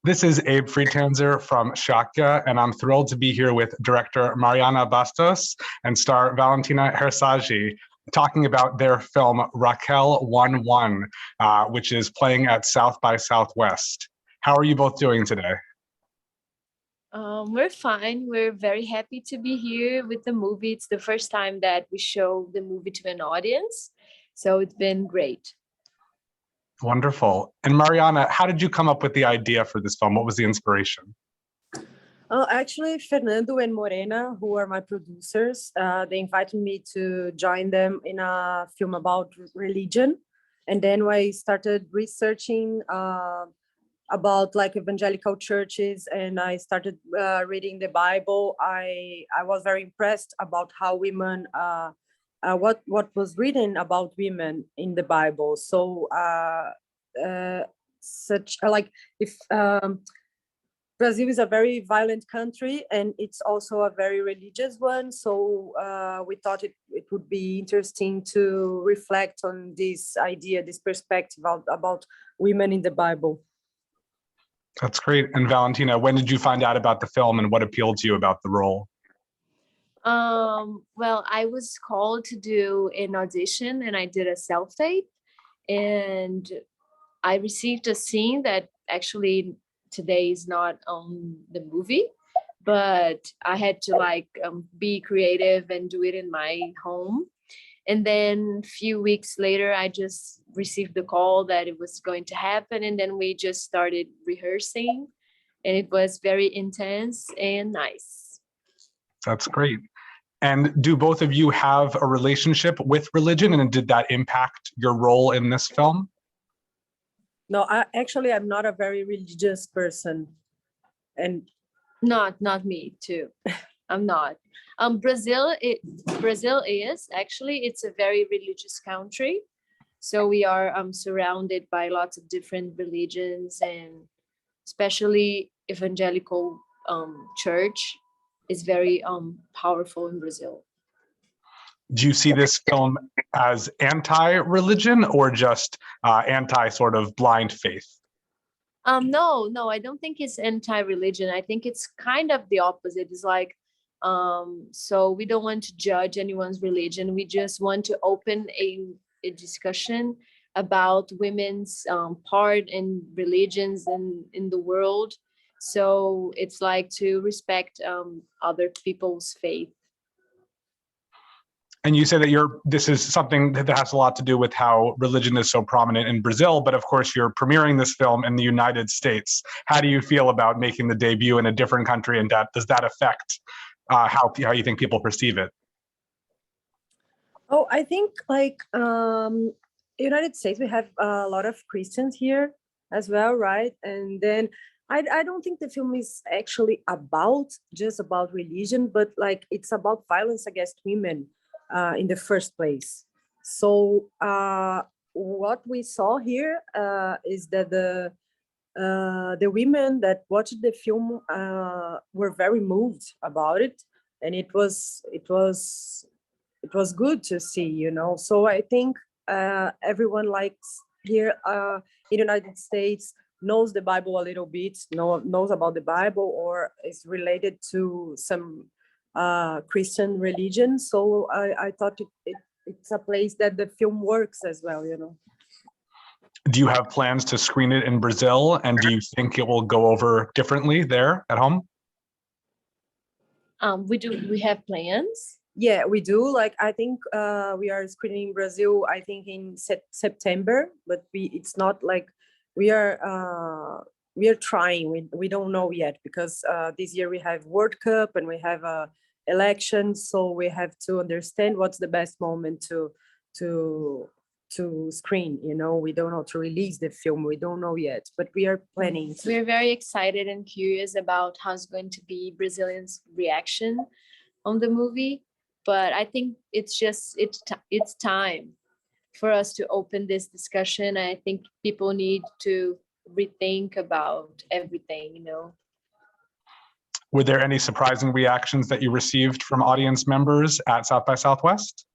This is Abe Friedtanzer from ShockYa, and I'm thrilled to be here with director Mariana Bastos and star Valentina Herszage, talking about their film Raquel 1-1, which is playing at South by Southwest. How are you both doing today? We're fine. We're very happy to be here with the movie. It's the first time that we show the movie to an audience, so it's been great. Wonderful. And Mariana, how did you come up with the idea for this film? What was the inspiration? Actually, Fernando and Morena, who are my producers, they invited me to join them in a film about religion. And then I started researching about like evangelical churches, and I started reading the Bible. I was very impressed about how women, what was written about women in the Bible. So if Brazil is a very violent country and it's also a very religious one. So we thought it would be interesting to reflect on this idea, this perspective about women in the Bible. That's great. And Valentina, when did you find out about the film and what appealed to you about the role? Well, I was called to do an audition and I did a self-tape, and I received a scene that actually today is not on the movie, but I had to be creative and do it in my home. And then a few weeks later, I just received the call that it was going to happen. And then we just started rehearsing, and it was very intense and nice. That's great. And do both of you have a relationship with religion, and did that impact your role in this film? No, I'm not a very religious person. And not me too. I'm not. Brazil is actually, it's a very religious country. So we are surrounded by lots of different religions, and especially evangelical church is very powerful in Brazil. Do you see this film as anti-religion or just anti sort of blind faith? No, I don't think it's anti-religion. I think it's kind of the opposite. It's like, so we don't want to judge anyone's religion. We just want to open a discussion about women's part in religions and in the world. So it's like to respect other people's faith. And you say that this is something that has a lot to do with how religion is so prominent in Brazil, but of course you're premiering this film in the United States. How do you feel about making the debut in a different country, and does that affect how you think people perceive it? Oh, I think United States, we have a lot of Christians here as well, right? And then I don't think the film is actually just about religion, but like it's about violence against women in the first place. So what we saw here is that the women that watched the film were very moved about it, and it was good to see, you know. So I think everyone likes here in the United States knows the Bible a little bit, knows about the Bible, or is related to some Christian religion. So I thought it's a place that the film works as well, you know. Do you have plans to screen it in Brazil, and do you think it will go over differently there at home? We have plans. Yeah, we do. Like, I think we are screening in Brazil, I think in September, but it's not like we are trying. We don't know yet, because this year we have World Cup and we have elections, so we have to understand what's the best moment to screen. You know, we don't know, to release the film. We don't know yet, but we are planning. We're very excited and curious about how's going to be Brazilians' reaction on the movie. But I think it's time for us to open this discussion. I think people need to rethink about everything, you know. Were there any surprising reactions that you received from audience members at South by Southwest?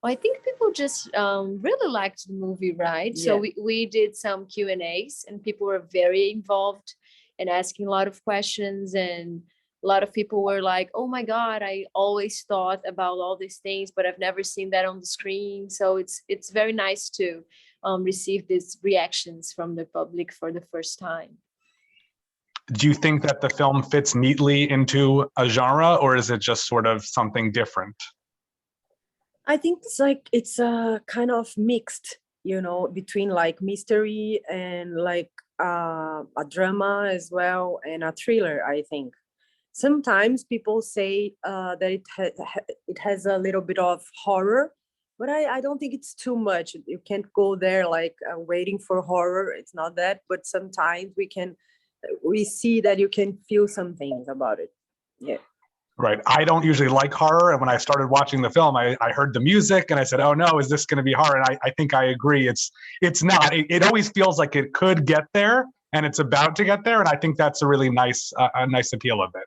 Well, I think people just really liked the movie, right? So we did some Q&As and people were very involved and asking a lot of questions, and a lot of people were like, oh my God, I always thought about all these things, but I've never seen that on the screen. So it's very nice to receive these reactions from the public for the first time. Do you think that the film fits neatly into a genre, or is it just sort of something different? I think it's a kind of mixed, you know, between like mystery and like a drama as well, and a thriller, I think. Sometimes people say that it has a little bit of horror, but I don't think it's too much. You can't go there like waiting for horror. It's not that, but sometimes we see that you can feel some things about it. Yeah. Right. I don't usually like horror. And when I started watching the film, I heard the music and I said, oh no, is this going to be horror? And I think I agree. It's not. It always feels like it could get there and it's about to get there. And I think that's a really nice appeal of it.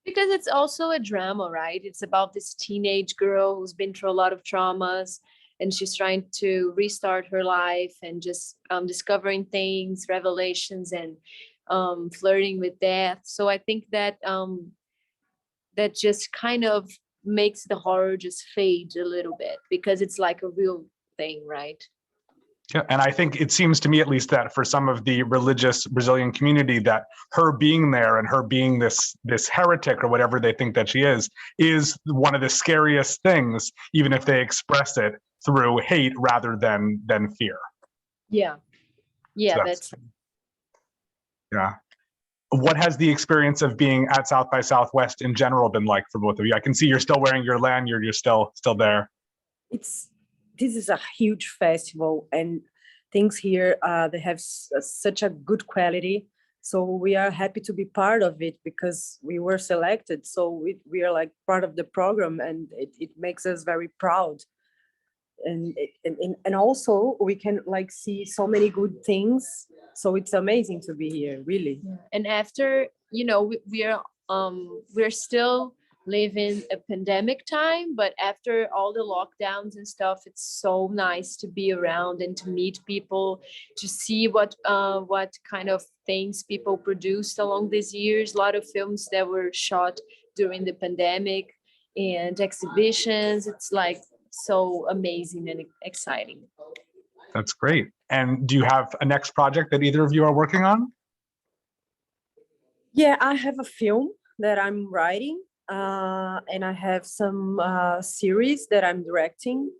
Because it's also a drama, right? It's about this teenage girl who's been through a lot of traumas and she's trying to restart her life and just discovering things, revelations, and flirting with death. So I think that that just kind of makes the horror just fade a little bit because it's like a real thing, right? Yeah, and I think it seems to me at least that for some of the religious Brazilian community that her being there and her being this heretic or whatever they think that she is one of the scariest things, even if they express it through hate rather than fear. Yeah. Yeah, So that's yeah. What has the experience of being at South by Southwest in general been like for both of you? I can see you're still wearing your lanyard, you're still there. This is a huge festival, and things here they have such a good quality. So we are happy to be part of it because we were selected. So we are like part of the program, and it makes us very proud. And also we can like see so many good things. So it's amazing to be here, really. Yeah. And after, you know, we're still living a pandemic time, but after all the lockdowns and stuff, it's so nice to be around and to meet people, to see what kind of things people produced along these years. A lot of films that were shot during the pandemic and exhibitions. It's like so amazing and exciting. That's great. And do you have a next project that either of you are working on? Yeah, I have a film that I'm writing, and I have some series that I'm directing,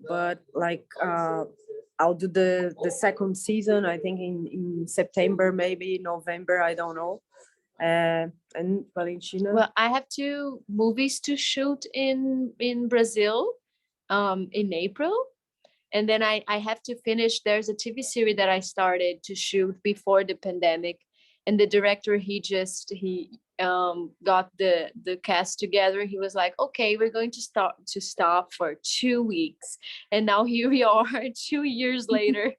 but like I'll do the second season, I think in September, maybe November, I don't know. And Valentina? Well, I have 2 movies to shoot in Brazil in April. And then I have to finish, there's a TV series that I started to shoot before the pandemic. And the director, he got the cast together. He was like, okay, we're going to stop for 2 weeks. And now here we are 2 years later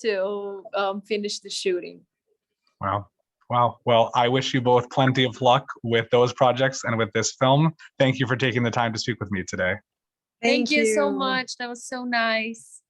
to finish the shooting. Wow. Wow. Well, I wish you both plenty of luck with those projects and with this film. Thank you for taking the time to speak with me today. Thank you so much. That was so nice.